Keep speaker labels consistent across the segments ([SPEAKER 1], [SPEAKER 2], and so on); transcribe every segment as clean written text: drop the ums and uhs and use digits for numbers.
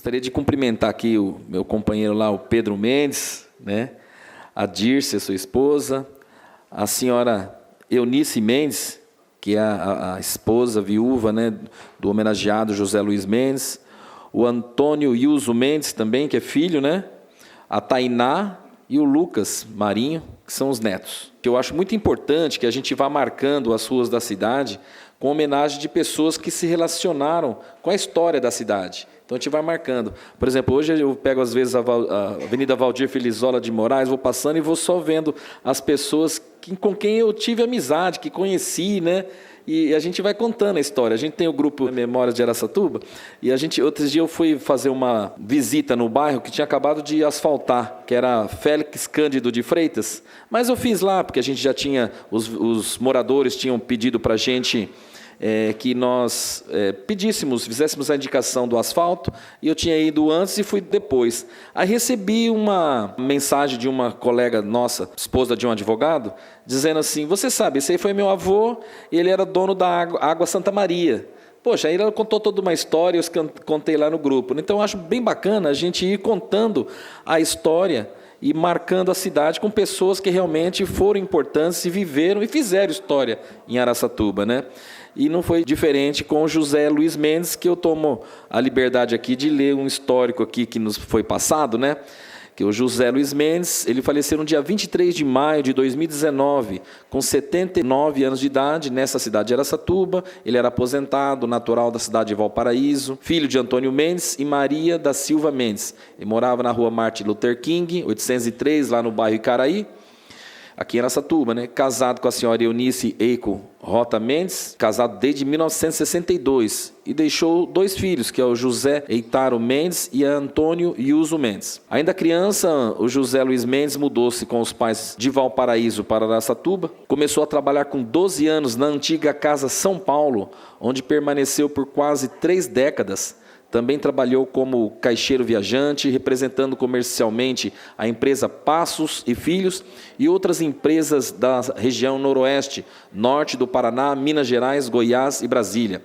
[SPEAKER 1] Gostaria de cumprimentar aqui o meu companheiro lá, o Pedro Mendes, né? A Dirce, sua esposa, a senhora Eunice Mendes, que é a esposa viúva, né, do homenageado José Luiz Mendes, o Antônio Ilso Mendes também, que é filho, né? A Tainá e o Lucas Marinho, que são os netos. Eu acho muito importante que a gente vá marcando as ruas da cidade com homenagem de pessoas que se relacionaram com a história da cidade. Então a gente vai marcando. Por exemplo, hoje eu pego às vezes a Avenida Valdir Felizola de Moraes, vou passando e vou só vendo as pessoas com quem eu tive amizade, que conheci, né? E a gente vai contando a história. A gente tem o grupo Memórias de Araçatuba, e outros dias eu fui fazer uma visita no bairro que tinha acabado de asfaltar, que era Félix Cândido de Freitas. Mas eu fiz lá, porque a gente já tinha, os moradores tinham pedido para a gente que nós fizéssemos a indicação do asfalto, e eu tinha ido antes e fui depois. Aí recebi uma mensagem de uma colega nossa, esposa de um advogado, dizendo assim: você sabe, esse aí foi meu avô, ele era dono da Água Santa Maria. Poxa, aí ela contou toda uma história, eu contei lá no grupo. Então eu acho bem bacana a gente ir contando a história e marcando a cidade com pessoas que realmente foram importantes e viveram e fizeram história em Araçatuba, né? E não foi diferente com o José Luiz Mendes, que eu tomo a liberdade aqui de ler um histórico aqui que nos foi passado, né? Que o José Luiz Mendes, ele faleceu no dia 23 de maio de 2019, com 79 anos de idade, nessa cidade de Araçatuba. Ele era aposentado, natural da cidade de Valparaíso, filho de Antônio Mendes e Maria da Silva Mendes. Ele morava na rua Martin Luther King, 803, lá no bairro Icaraí, aqui em Araçatuba, né? Casado com a senhora Eunice Eico Rota Mendes, casado desde 1962, e deixou 2 filhos, que é o José Eitaro Mendes e a Antônio Ilso Mendes. Ainda criança, o José Luiz Mendes mudou-se com os pais de Valparaíso para Araçatuba. Começou a trabalhar com 12 anos na antiga Casa São Paulo, onde permaneceu por quase 3 décadas. Também trabalhou como caixeiro viajante, representando comercialmente a empresa Passos e Filhos e outras empresas da região noroeste, norte do Paraná, Minas Gerais, Goiás e Brasília.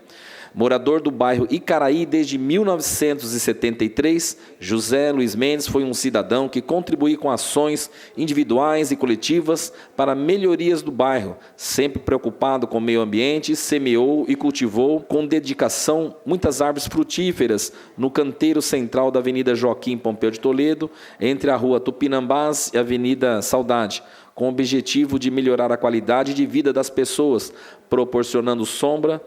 [SPEAKER 1] Morador do bairro Icaraí desde 1973, José Luiz Mendes foi um cidadão que contribuiu com ações individuais e coletivas para melhorias do bairro. Sempre preocupado com o meio ambiente, semeou e cultivou com dedicação muitas árvores frutíferas no canteiro central da Avenida Joaquim Pompeu de Toledo, entre a rua Tupinambás e a Avenida Saudade, com o objetivo de melhorar a qualidade de vida das pessoas, proporcionando sombra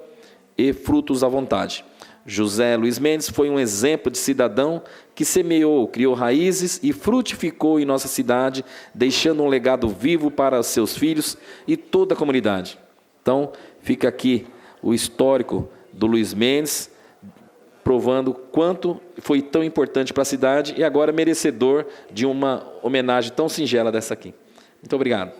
[SPEAKER 1] e frutos à vontade. José Luiz Mendes foi um exemplo de cidadão que semeou, criou raízes e frutificou em nossa cidade, deixando um legado vivo para seus filhos e toda a comunidade. Então, fica aqui o histórico do Luiz Mendes, provando quanto foi tão importante para a cidade e agora merecedor de uma homenagem tão singela dessa aqui. Muito obrigado.